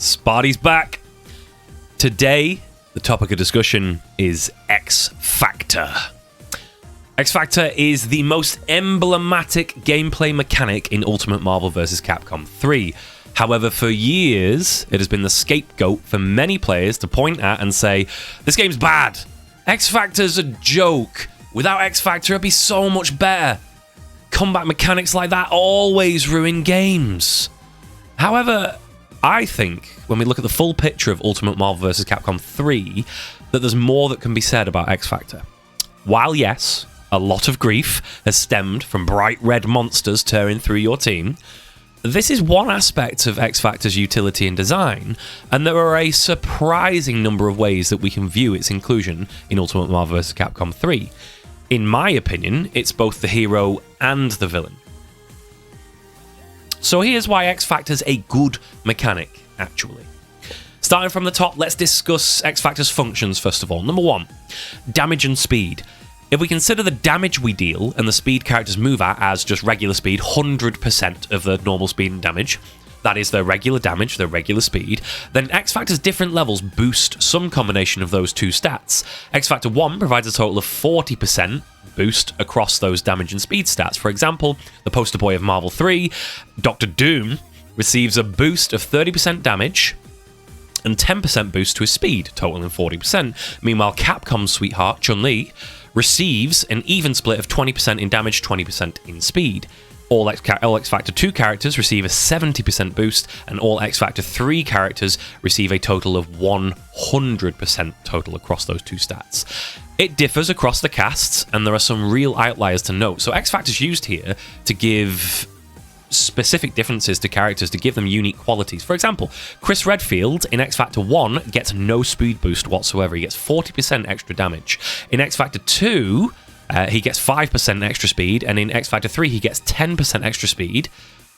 Sparty's back. Today, the topic of discussion is XFactor. XFactor is the most emblematic gameplay mechanic in Ultimate Marvel vs. Capcom 3. However, for years, it has been the scapegoat for many players to point at and say, this game's bad. XFactor's a joke. Without XFactor, it'd be so much better. Combat mechanics like that always ruin games. However, I think when we look at the full picture of Ultimate Marvel vs. Capcom 3, that there's more that can be said about XFactor. While yes, a lot of grief has stemmed from bright red monsters tearing through your team, this is one aspect of XFactor's utility and design, and there are a surprising number of ways that we can view its inclusion in Ultimate Marvel vs. Capcom 3. In my opinion, it's both the hero and the villain. So here's why XFactor's a good mechanic, actually. Starting from the top, let's discuss XFactor's functions first of all. Number 1, damage and speed. If we consider the damage we deal and the speed characters move at as just regular speed, 100% of the normal speed and damage, that is their regular damage, their regular speed, then XFactor's different levels boost some combination of those two stats. XFactor 1 provides a total of 40% boost across those damage and speed stats. For example, the poster boy of Marvel 3, Dr. Doom, receives a boost of 30% damage and 10% boost to his speed, totaling 40%. Meanwhile, Capcom's sweetheart, Chun-Li, receives an even split of 20% in damage, 20% in speed. All XFactor 2 characters receive a 70% boost, and all XFactor 3 characters receive a total of 100% total across those two stats. It differs across the casts, and there are some real outliers to note. So XFactor's used here to give specific differences to characters to give them unique qualities. For example, Chris Redfield in XFactor 1 gets no speed boost whatsoever. He gets 40% extra damage. In XFactor 2, he gets 5% extra speed, and in XFactor 3, he gets 10% extra speed,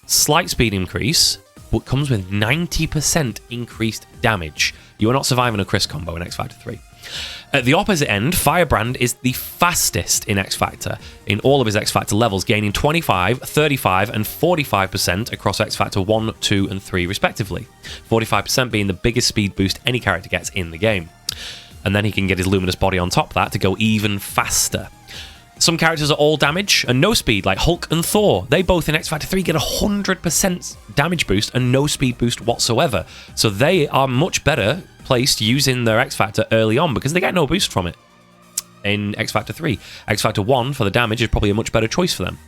slight speed increase, but comes with 90% increased damage. You are not surviving a Chris combo in XFactor 3. At the opposite end, Firebrand is the fastest in XFactor in all of his XFactor levels, gaining 25, 35, and 45% across XFactor 1, 2, and 3 respectively. 45% being the biggest speed boost any character gets in the game. And then he can get his luminous body on top of that to go even faster. Some characters are all damage and no speed, like Hulk and Thor. They both in XFactor 3 get 100% damage boost and no speed boost whatsoever. So they are much better placed using their XFactor early on because they get no boost from it in XFactor 3. XFactor 1 for the damage is probably a much better choice for them.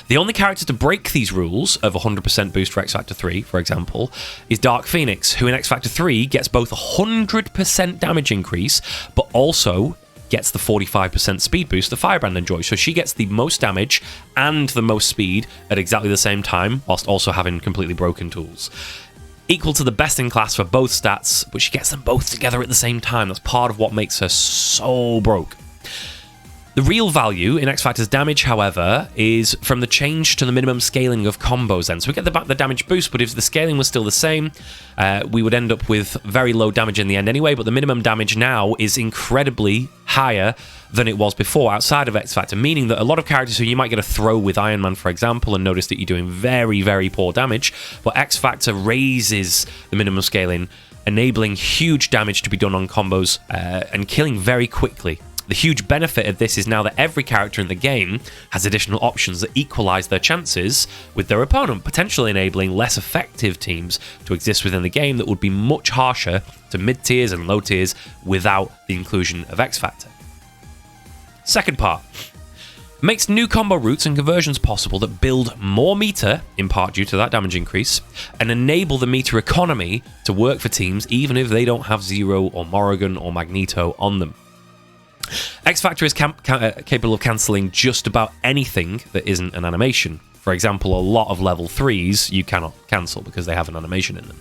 The only character to break these rules of 100% boost for XFactor 3, for example, is Dark Phoenix, who in XFactor 3 gets both 100% damage increase, but also gets the 45% speed boost that Firebrand enjoys. So she gets the most damage and the most speed at exactly the same time, whilst also having completely broken tools. Equal to the best in class for both stats, but she gets them both together at the same time. That's part of what makes her so broke. The real value in XFactor's damage, however, is from the change to the minimum scaling of combos then. So we get the damage boost, but if the scaling was still the same, we would end up with very low damage in the end anyway, but the minimum damage now is incredibly higher than it was before outside of XFactor, meaning that a lot of characters who you might get a throw with Iron Man, for example, and notice that you're doing very, very poor damage, but XFactor raises the minimum scaling, enabling huge damage to be done on combos and killing very quickly. The huge benefit of this is now that every character in the game has additional options that equalize their chances with their opponent, potentially enabling less effective teams to exist within the game that would be much harsher to mid-tiers and low tiers without the inclusion of XFactor. Second part. Makes new combo routes and conversions possible that build more meter, in part due to that damage increase, and enable the meter economy to work for teams even if they don't have Zero or Morrigan or Magneto on them. XFactor is capable of cancelling just about anything that isn't an animation. For example, a lot of level 3s you cannot cancel because they have an animation in them.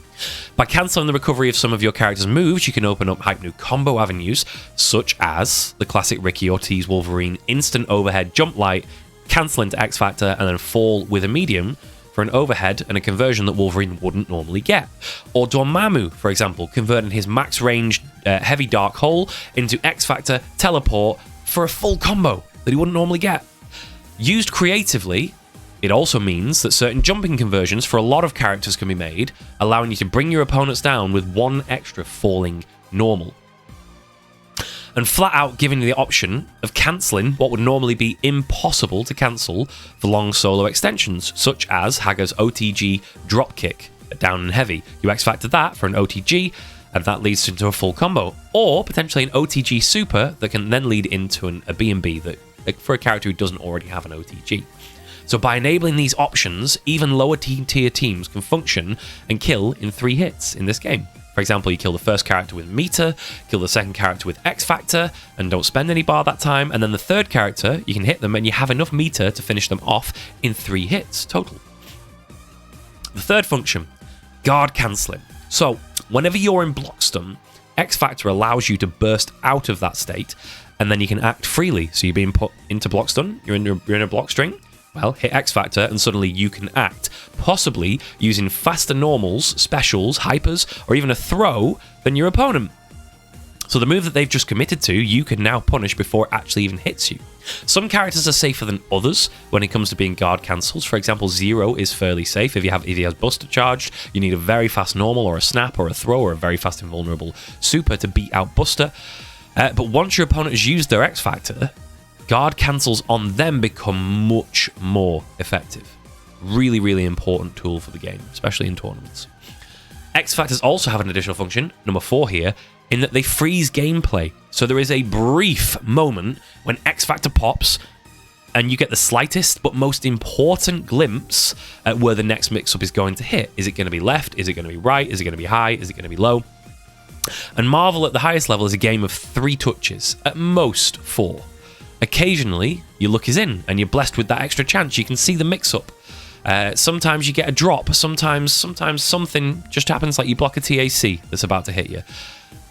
By cancelling the recovery of some of your character's moves, you can open up hype new combo avenues, such as the classic Ricky Ortiz Wolverine instant overhead jump light, cancel into XFactor, and then fall with a medium for an overhead and a conversion that Wolverine wouldn't normally get. Or Dormammu, for example, converting his max range heavy dark hole into XFactor teleport for a full combo that he wouldn't normally get. Used creatively, It also means that certain jumping conversions for a lot of characters can be made, allowing you to bring your opponents down with one extra falling normal. And flat out giving you the option of cancelling what would normally be impossible to cancel for long solo extensions, such as Hagar's OTG dropkick at down and heavy. You X-Factor that for an OTG, and that leads into a full combo. Or potentially an OTG super that can then lead into a B&B that, for a character who doesn't already have an OTG. So by enabling these options, even lower tier teams can function and kill in 3 hits in this game. For example, you kill the first character with meter, kill the second character with X-Factor, and don't spend any bar that time, and then the third character, you can hit them and you have enough meter to finish them off in 3 hits total. The third function, guard cancelling. So, whenever you're in block stun, X-Factor allows you to burst out of that state, and then you can act freely. So you're being put into block stun, you're in a block string, well, hit X-Factor and suddenly you can act, possibly using faster normals, specials, hypers, or even a throw than your opponent. So the move that they've just committed to, you can now punish before it actually even hits you. Some characters are safer than others when it comes to being guard cancels. For example, Zero is fairly safe. If he has Buster charged, you need a very fast normal or a snap or a throw or a very fast invulnerable super to beat out Buster. But once your opponent has used their X-Factor, guard cancels on them become much more effective. Really, really important tool for the game, especially in tournaments. X-Factors also have an additional function, number 4 here, in that they freeze gameplay. So there is a brief moment when X-Factor pops and you get the slightest but most important glimpse at where the next mix-up is going to hit. Is it going to be left? Is it going to be right? Is it going to be high? Is it going to be low? And Marvel at the highest level is a game of 3 touches, at most 4. Occasionally, your luck is in, and you're blessed with that extra chance. You can see the mix-up. Sometimes you get a drop. Sometimes something just happens, like you block a TAC that's about to hit you.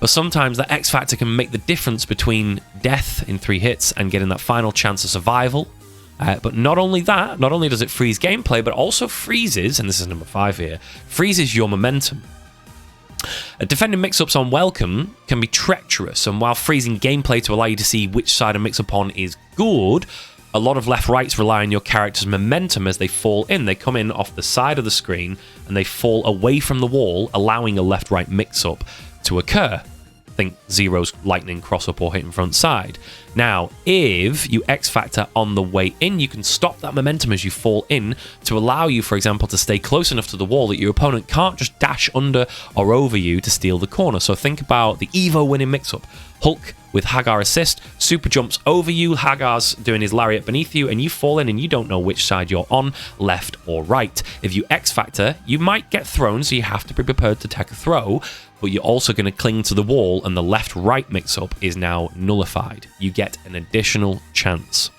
But sometimes that X-Factor can make the difference between death in 3 hits and getting that final chance of survival. But not only that, not only does it freeze gameplay, but also freezes, and this is number 5 here, freezes your momentum. Defending mix-ups on welcome can be treacherous, and while freezing gameplay to allow you to see which side a mix-up on is good, a lot of left-rights rely on your character's momentum as they fall in. They come in off the side of the screen, and they fall away from the wall, allowing a left-right mix-up to occur. Think Zero's lightning cross-up or hitting front side. Now, if you X-Factor on the way in, you can stop that momentum as you fall in to allow you, for example, to stay close enough to the wall that your opponent can't just dash under or over you to steal the corner. So think about the Evo winning mix-up. Hulk with Hagar assist, super jumps over you, Hagar's doing his lariat beneath you, and you fall in and you don't know which side you're on, left or right. If you X-Factor, you might get thrown, so you have to be prepared to take a throw, but you're also going to cling to the wall, and the left-right mix-up is now nullified. You get an additional chance.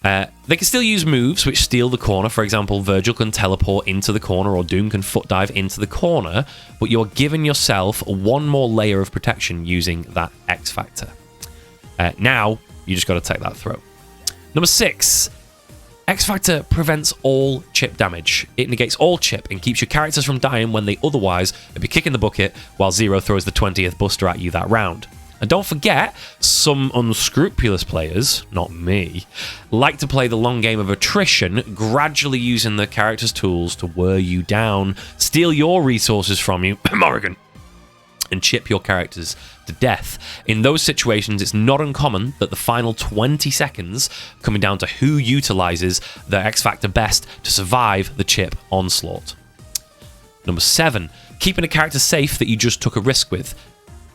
They can still use moves which steal the corner. For example, Virgil can teleport into the corner, or Doom can foot dive into the corner, but you're giving yourself one more layer of protection using that X-Factor. Now, you just got to take that throw. Number 6. X-Factor prevents all chip damage. It negates all chip and keeps your characters from dying when they otherwise would be kicking the bucket while Zero throws the 20th Buster at you that round. And don't forget, some unscrupulous players, not me, like to play the long game of attrition, gradually using the character's tools to wear you down, steal your resources from you, Morrigan, and chip your characters to death. In those situations, it's not uncommon that the final 20 seconds coming down to who utilizes the X-Factor best to survive the chip onslaught. Number 7, keeping a character safe that you just took a risk with.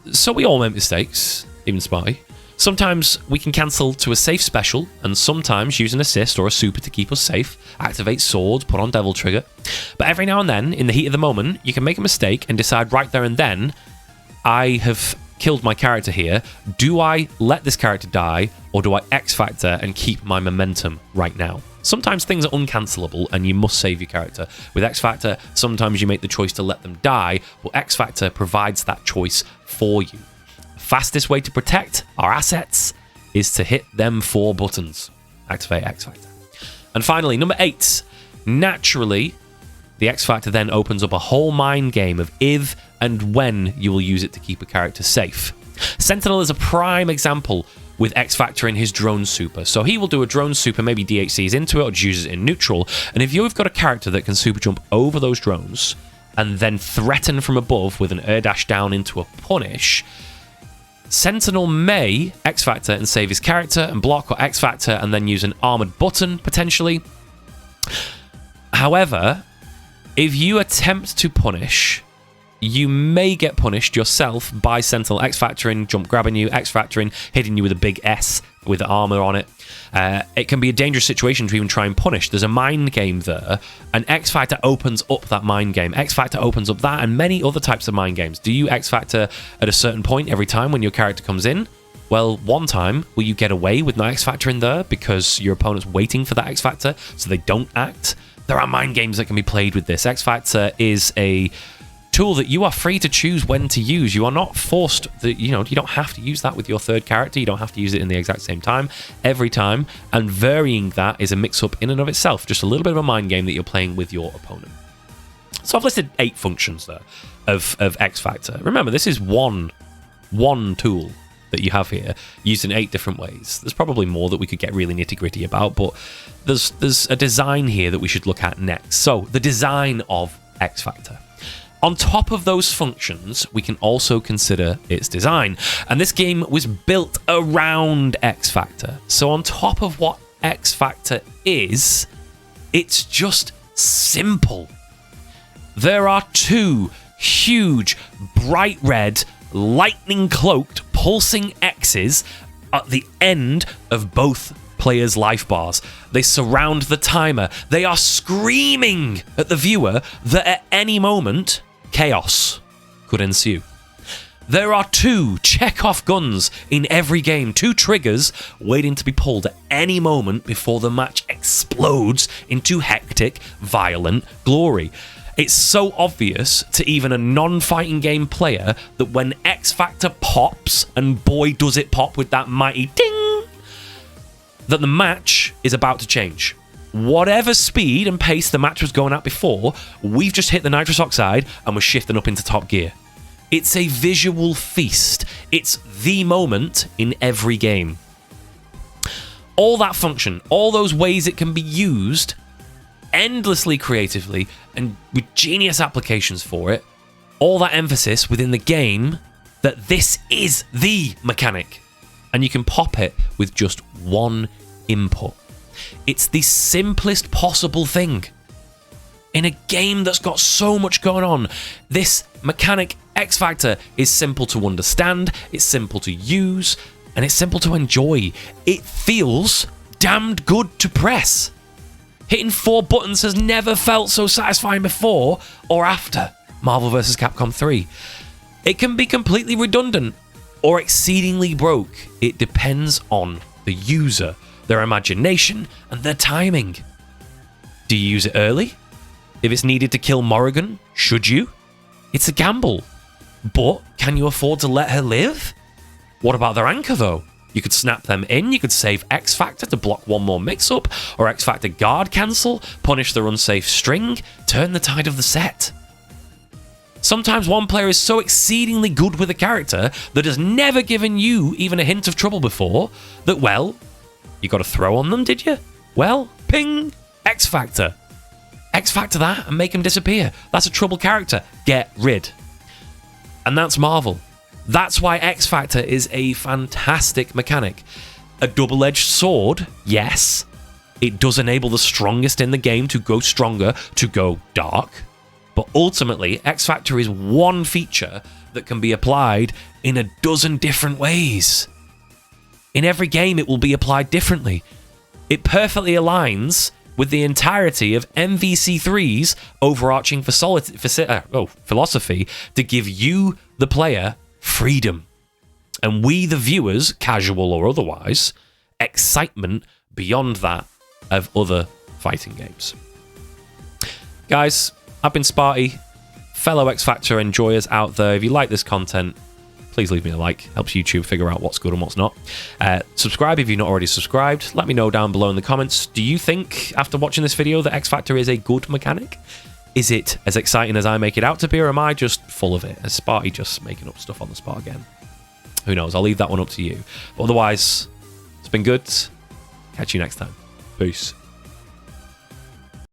So we all make mistakes, even Spy. Sometimes we can cancel to a safe special, and sometimes use an assist or a super to keep us safe, activate sword, put on devil trigger. But every now and then, in the heat of the moment, you can make a mistake and decide right there and then, I have killed my character here. Do I let this character die, or do I X-Factor and keep my momentum right now? Sometimes things are uncancelable and you must save your character. With X-Factor, sometimes you make the choice to let them die, but X-Factor provides that choice for you. The fastest way to protect our assets is to hit them 4 buttons. Activate X-Factor. And finally, number 8. Naturally, the X-Factor then opens up a whole mind game of if and when you will use it to keep a character safe. Sentinel is a prime example with XFactor in his drone super. So he will do a drone super, maybe DHCs into it or uses it in neutral. And if you've got a character that can super jump over those drones and then threaten from above with an air dash down into a punish, Sentinel may XFactor and save his character and block, or XFactor and then use an armored button potentially. However, if you attempt to punish, you may get punished yourself by Sentinel XFactoring, jump grabbing you, XFactoring, hitting you with a big S with armor on it. It can be a dangerous situation to even try and punish. There's a mind game there, and XFactor opens up that mind game. XFactor opens up that and many other types of mind games. Do you XFactor at a certain point every time when your character comes in? Well, one time, will you get away with no XFactor in there because your opponent's waiting for that XFactor so they don't act? There are mind games that can be played with this. XFactor is a tool that you are free to choose when to use. You are not forced that, you don't have to use that with your third character. You don't have to use it in the exact same time every time, and varying that is a mix-up in and of itself, just a little bit of a mind game that you're playing with your opponent. So I've listed 8 functions there of XFactor. Remember, this is one tool that you have here, used in 8 different ways. There's probably more that we could get really nitty-gritty about, but there's a design here that we should look at next. So, the design of XFactor. On top of those functions, we can also consider its design. And this game was built around XFactor. So on top of what XFactor is, it's just simple. There are 2 huge, bright red, lightning-cloaked, pulsing X's at the end of both players' life bars. They surround the timer. They are screaming at the viewer that at any moment, chaos could ensue. There are 2 Chekhov guns in every game, 2 triggers waiting to be pulled at any moment before the match explodes into hectic, violent glory. It's so obvious to even a non-fighting game player that when XFactor pops, and boy does it pop with that mighty ding, that the match is about to change. Whatever speed and pace the match was going at before, we've just hit the nitrous oxide and we're shifting up into top gear. It's a visual feast. It's the moment in every game. All that function, all those ways it can be used endlessly creatively and with genius applications for it, all that emphasis within the game that this is the mechanic, and you can pop it with just one input. It's the simplest possible thing. In a game that's got so much going on, this mechanic XFactor is simple to understand, it's simple to use, and it's simple to enjoy. It feels damned good to press. Hitting 4 buttons has never felt so satisfying before or after Marvel vs. Capcom 3. It can be completely redundant or exceedingly broke. It depends on the user, their imagination, and their timing. Do you use it early? If it's needed to kill Morrigan, should you? It's a gamble. But can you afford to let her live? What about their anchor though? You could snap them in, you could save XFactor to block one more mix-up, or XFactor guard cancel, punish their unsafe string, turn the tide of the set. Sometimes one player is so exceedingly good with a character that has never given you even a hint of trouble before, that, well, you got a throw on them, did you? Well, ping, XFactor. XFactor that and make him disappear. That's a trouble character. Get rid. And that's Marvel. That's why XFactor is a fantastic mechanic. A double-edged sword, yes. It does enable the strongest in the game to go stronger, to go dark. But ultimately, XFactor is one feature that can be applied in a dozen different ways. In every game, it will be applied differently. It perfectly aligns with the entirety of UMvC3's overarching philosophy to give you, the player, freedom. And we, the viewers, casual or otherwise, excitement beyond that of other fighting games. Guys, I've been Sparty, fellow XFactor enjoyers out there. If you like this content, please leave me a like. Helps YouTube figure out what's good and what's not. Subscribe if you're not already subscribed. Let me know down below in the comments. Do you think, after watching this video, that XFactor is a good mechanic? Is it as exciting as I make it out to be, or am I just full of it? Is Sparty just making up stuff on the spot again? Who knows? I'll leave that one up to you. But otherwise, it's been good. Catch you next time. Peace.